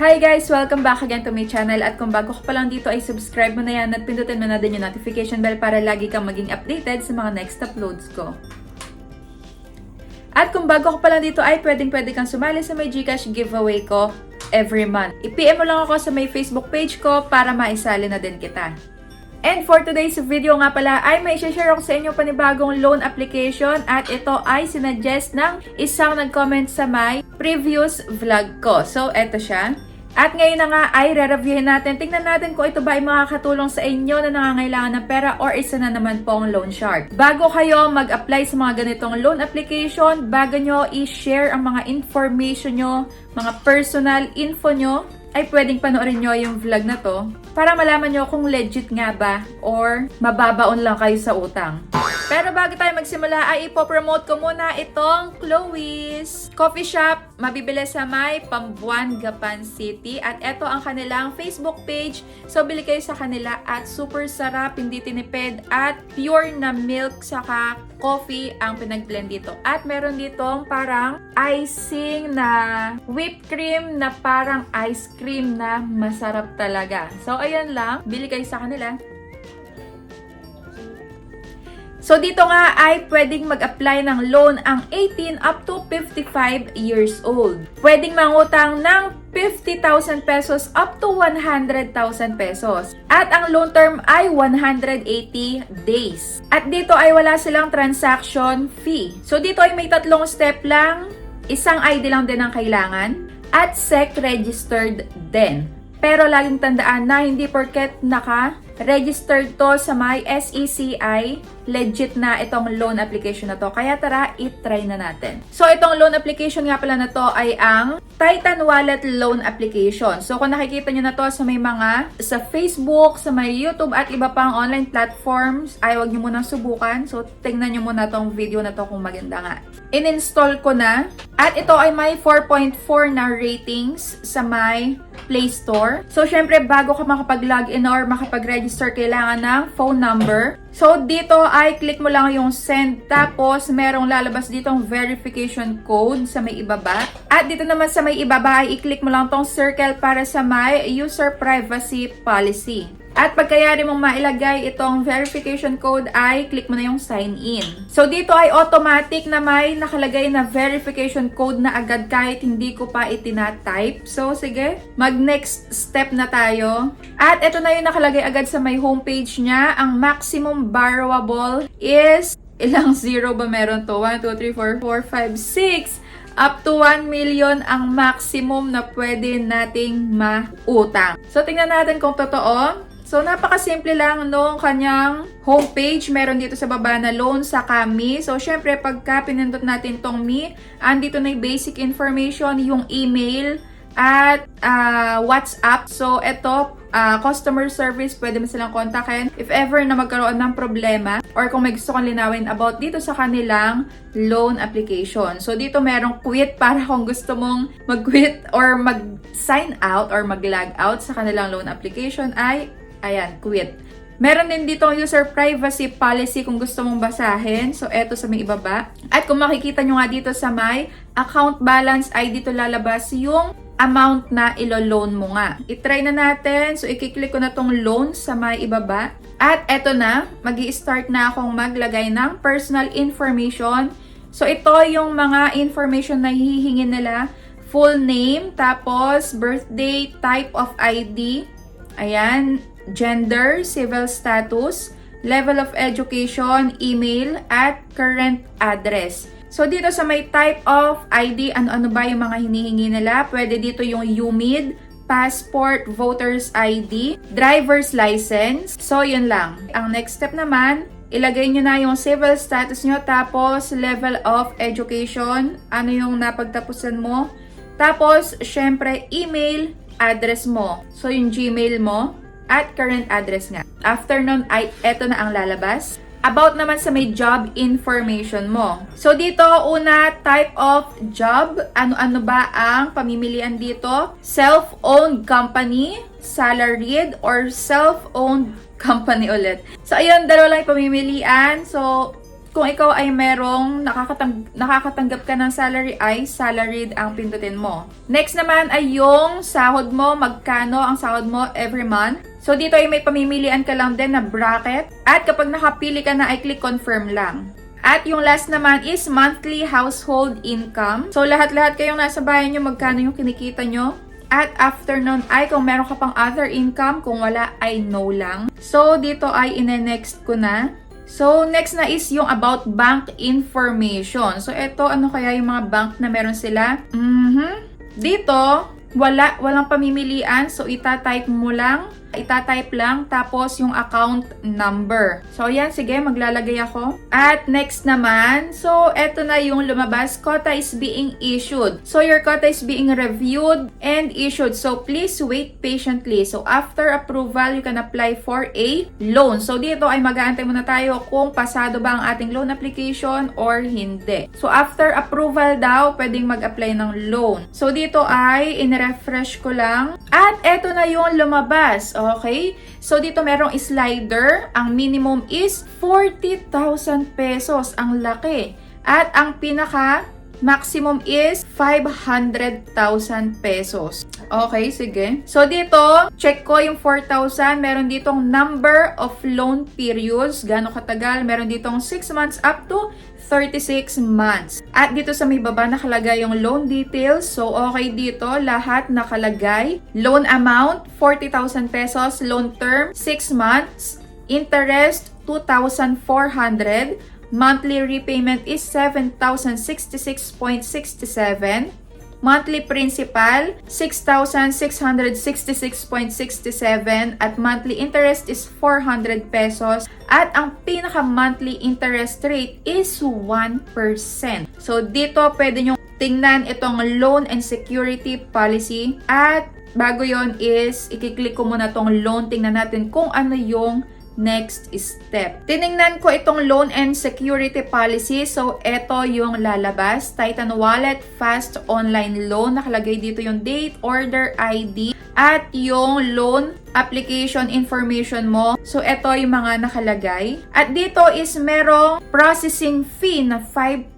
Hi guys! Welcome back again to my channel at kung bago ka pa lang dito ay subscribe mo na yan at pindutin mo na din yung notification bell para lagi kang maging updated sa mga next uploads ko. At kung bago ka pa lang dito ay pwede kang sumali sa may GCash giveaway ko every month. I-PM mo lang ako sa may Facebook page ko para maisali na din kita. And for today's video nga pala ay may share ako sa inyo panibagong loan application at ito ay sinuggest ng isang nag-comment sa my previous vlog ko. So, eto siya. At ngayon na nga ay re-reviewin natin. Tingnan natin kung ito ba ay makakatulong sa inyo na nangangailangan ng pera or isa na naman pong loan shark. Bago kayo mag-apply sa mga ganitong loan application, bago nyo i-share ang mga information nyo, mga personal info nyo, ay pwedeng panoorin nyo yung vlog na to para malaman nyo kung legit nga ba or mababaon lang kayo sa utang. Pero bago tayo magsimula ay ipopromote ko muna itong Chloe's Coffee Shop. Mabibili sa may Pampanga City at ito ang kanilang Facebook page. So bili kayo sa kanila at super sarap, hindi tinipid at pure na milk saka coffee ang pinag-blend dito. At meron ditong parang icing na whipped cream na parang ice cream na masarap talaga. So ayan lang, bili kayo sa kanila. So dito nga ay pwedeng mag-apply ng loan ang 18 up to 55 years old. Pwedeng mangutang ng 50,000 pesos up to 100,000 pesos. At ang loan term ay 180 days. At dito ay wala silang transaction fee. So dito ay may tatlong step lang. Isang ID lang din ang kailangan. At SEC registered din. Pero laging tandaan na hindi porket naka-registered to sa may SECI, legit na itong loan application na to. Kaya tara, i-try na natin. So itong loan application nga pala na to ay ang Titan Wallet Loan Application. So kung nakikita nyo na to sa may mga, sa Facebook, sa may YouTube at iba pang online platforms, ay huwag nyo munang subukan. So tingnan nyo muna tong video na to kung maganda nga. In-install ko na. At ito ay may 4.4 na ratings sa may Play Store. So syempre bago ka makapag-login or makapag-register, kailangan ng phone number. So dito ay click mo lang yung send, tapos merong lalabas ditong verification code sa may ibaba. At dito naman sa may ibaba ay i-click mo lang tong circle para sa may user privacy policy. At pagkayari mong mailagay itong verification code ay click mo na yung sign in. So dito ay automatic na may nakalagay na verification code na agad kahit hindi ko pa itinatype. So sige, mag next step na tayo. At ito na yung nakalagay agad sa may homepage niya. Ang maximum borrowable is, ilang zero ba meron to? 1, 2, 3, 4, 4, 5, 6. Up to 1 million ang maximum na pwede nating mautang. So tingnan natin kung totoo. So, napakasimple lang nung kanyang homepage. Meron dito sa baba na loan sa Me. So, syempre, pagka pinindot natin tong Me, andito na yung basic information, yung email, at WhatsApp. So, ito, customer service, pwede mo silang kontakin if ever na magkaroon ng problema or kung may gusto kong linawin about dito sa kanilang loan application. So, dito merong quit para kung gusto mong mag-quit or mag-sign out or mag-log out sa kanilang loan application ay ayan, quit. Meron din dito user privacy policy kung gusto mong basahin. So, eto sa may ibaba. At kung makikita nyo nga dito sa may account balance ay dito lalabas yung amount na ilo-loan mo nga. I-try na natin. So, i-click ko na tong loan sa may ibaba. At eto na, magi-start na akong maglagay ng personal information. So, ito yung mga information na hihingi nila. Full name, tapos birthday, type of ID, ayan, gender, civil status, level of education, email, at current address. So, dito sa may type of ID, ano-ano ba yung mga hinihingi nila? Pwede dito yung UMID, passport, voter's ID, driver's license. So, yun lang. Ang next step naman, ilagay nyo na yung civil status nyo, tapos level of education, ano yung napagtapusan mo. Tapos, syempre, email, address mo. So, yung Gmail mo, at current address nga. After nun ay eto na ang lalabas. About naman sa may job information mo. So dito, una, type of job. Ano-ano ba ang pamimilian dito? Self-owned company, salaried, or self-owned company ulit. So ayun, dalawa lang yung pamimilian. So kung ikaw ay merong nakakatanggap ka ng salary ay salaried ang pindutin mo. Next naman ay yung sahod mo, magkano ang sahod mo every month. So dito ay may pamimilian ka lang din na bracket at kapag nakapili ka na ay click confirm lang. At yung last naman is monthly household income. So lahat-lahat kayong nasa bahay nyo, magkano yung kinikita nyo. At after nun ay kung meron ka pang other income, kung wala ay no lang. So dito ay ine-next ko na. So next na is yung about bank information. So ito, ano kaya yung mga bank na meron sila? Dito, walang pamimilian. So itatype lang, tapos yung account number. So, yan, sige, maglalagay ako. At next naman, so, eto na yung lumabas. Quota is being issued. So, your quota is being reviewed and issued. So, please wait patiently. So, after approval, you can apply for a loan. So, dito ay mag-aantay muna tayo kung pasado ba ang ating loan application or hindi. So, after approval daw, pwedeng mag-apply ng loan. So, dito ay in-refresh ko lang. At eto na yung lumabas. Okay? So, dito merong slider. Ang minimum is 40,000 pesos. Ang laki. At ang pinaka maximum is 500,000 pesos. Okay, sige. So, dito, check ko yung 4,000. Meron ditong number of loan periods. Gano'ng katagal? Meron ditong 6 months up to 36 months. At dito sa may baba nakalagay yung loan details. So, okay dito. Lahat nakalagay. Loan amount, 40,000 pesos. Loan term, 6 months. Interest, 2,400. Monthly repayment is 7,066.67. Monthly principal, 6,666.67 at monthly interest is 400 pesos at ang pinaka-monthly interest rate is 1%. So, dito pwede nyo tingnan itong loan and security policy at bago yon is ikiklik ko muna tong loan. Tingnan natin kung ano yung next step. Tiningnan ko itong loan and security policy. So, ito yung lalabas. Titan Wallet Fast Online Loan. Nakalagay dito yung date, order ID, at yung loan application information mo. So, ito yung mga nakalagay. At dito is merong processing fee na 5%.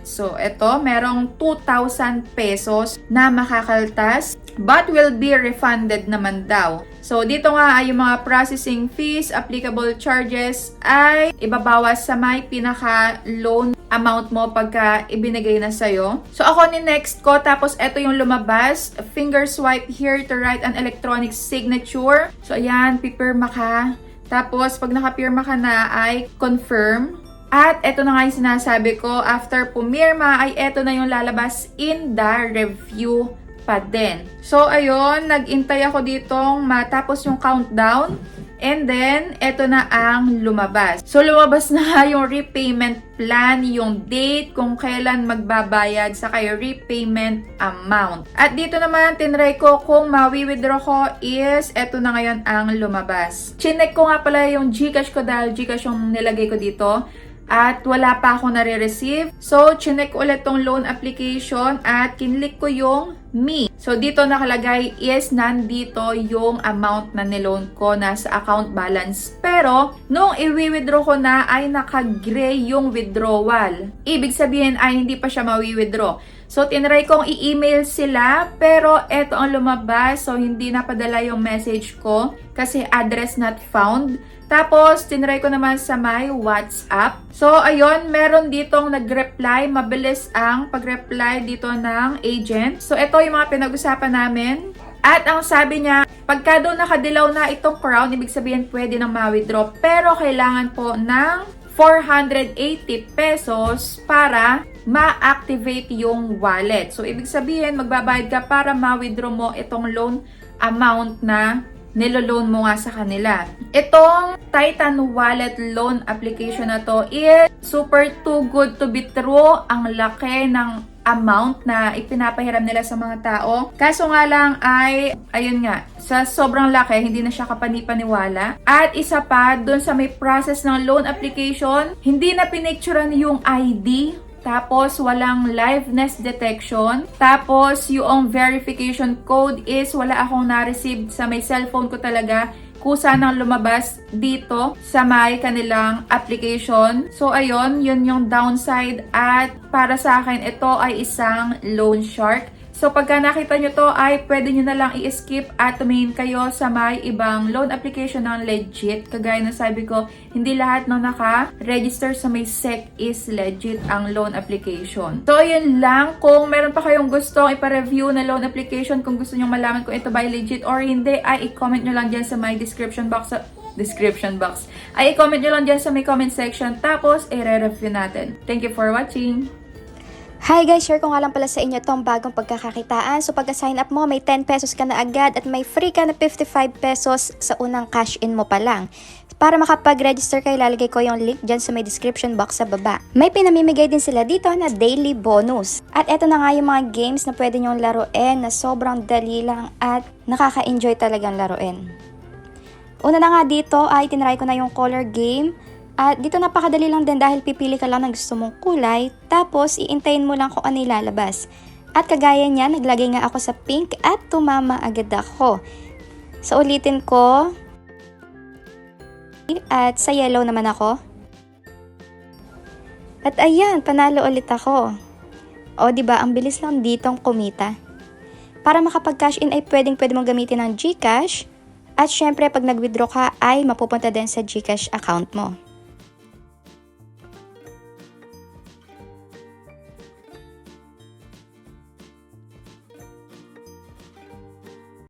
So, ito, merong 2,000 pesos na makakaltas but will be refunded naman daw. So, dito nga ay yung mga processing fees, applicable charges ay ibabawas sa may pinaka-loan amount mo pagka ibinigay na sa'yo. So, ako ni next ko, tapos ito yung lumabas. Finger swipe here to write an electronic signature. So, ayan, pipirma ka. Tapos, pag nakapirma ka na ay confirm. At ito na nga yung sinasabi ko, after pumirma ay ito na yung lalabas in the review pa din. So, ayun, nag-intay ako ditong matapos yung countdown. And then, ito na ang lumabas. So, lumabas na yung repayment plan, yung date, kung kailan magbabayad, saka yung repayment amount. At dito naman, tinry ko kung mawi-withdraw ko is, ito na ngayon ang lumabas. Chinek ko nga pala yung Gcash ko dahil Gcash yung nilagay ko dito. At wala pa ako nare-receive. So, chinek ulit tong loan application at kinlik ko yung me. So, dito nakalagay is nandito yung amount na niloan ko nasa account balance. Pero, nung i-withdraw ko na ay naka-gray yung withdrawal. Ibig sabihin ay hindi pa siya mawi-withdraw. So, tinry kong i-email sila pero eto ang lumabas. So, hindi napadala yung message ko kasi address not found. Tapos, tinry ko naman sa my WhatsApp. So, ayun, meron ditong nag-reply. Mabilis ang pag-reply dito ng agent. So, ito yung mga pinag-usapan namin. At ang sabi niya, pagka daw nakadilaw na itong crown, ibig sabihin pwede nang ma-withdraw. Pero kailangan po ng 480 pesos para ma-activate yung wallet. So, ibig sabihin, magbabayad ka para ma-withdraw mo itong loan amount na niloloan mo nga sa kanila. Itong Titan Wallet Loan application na to is super too good to be true. Ang laki ng amount na ipinapahiram nila sa mga tao. Kaso nga lang ay, ayun nga, sa sobrang laki, hindi na siya kapanipaniwala. At isa pa, dun sa may process ng loan application, hindi na pinicturean yung ID. Tapos, walang liveness detection. Tapos, yung verification code is wala akong na-receive sa may cellphone ko talaga. kusa nang lumabas dito sa may kanilang application. So ayun, yun yung downside at para sa akin ito ay isang loan shark. So pagka nakita nyo to ay pwede nyo na lang i-skip at tumingin kayo sa may ibang loan application ng legit. Kagaya na sabi ko, hindi lahat ng naka-register sa may SEC is legit ang loan application. So yun lang, kung meron pa kayong gustong ipa-review na loan application, kung gusto nyo malaman kung ito ba ay legit or hindi, ay i-comment nyo lang dyan sa may description box. Ay i-comment nyo lang dyan sa may comment section, tapos i-review natin. Thank you for watching! Hi guys, share ko nga lang pala sa inyo itong bagong pagkakakitaan. So pagka-sign up mo, may 10 pesos ka na agad at may free ka na 55 pesos sa unang cash in mo pa lang. Para makapag-register kayo, ilalagay ko yung link dyan sa may description box sa baba. May pinamimigay din sila dito na daily bonus. At eto na nga yung mga games na pwede nyong laruin na sobrang dali lang at nakaka-enjoy talagang laruin. Una na nga dito ay tinry ko na yung color game. At dito napakadali lang din dahil pipili ka lang ng gusto mong kulay, tapos iintayin mo lang kung ano ilalabas. At kagaya niya, naglagay nga ako sa pink at tumama agad ako. So ulitin ko. At sa yellow naman ako. At ayan, panalo ulit ako. O diba, ang bilis lang ditong kumita. Para makapag-cash in ay pwede mong gamitin ng GCash. At syempre pag nag-withdraw ka ay mapupunta din sa GCash account mo.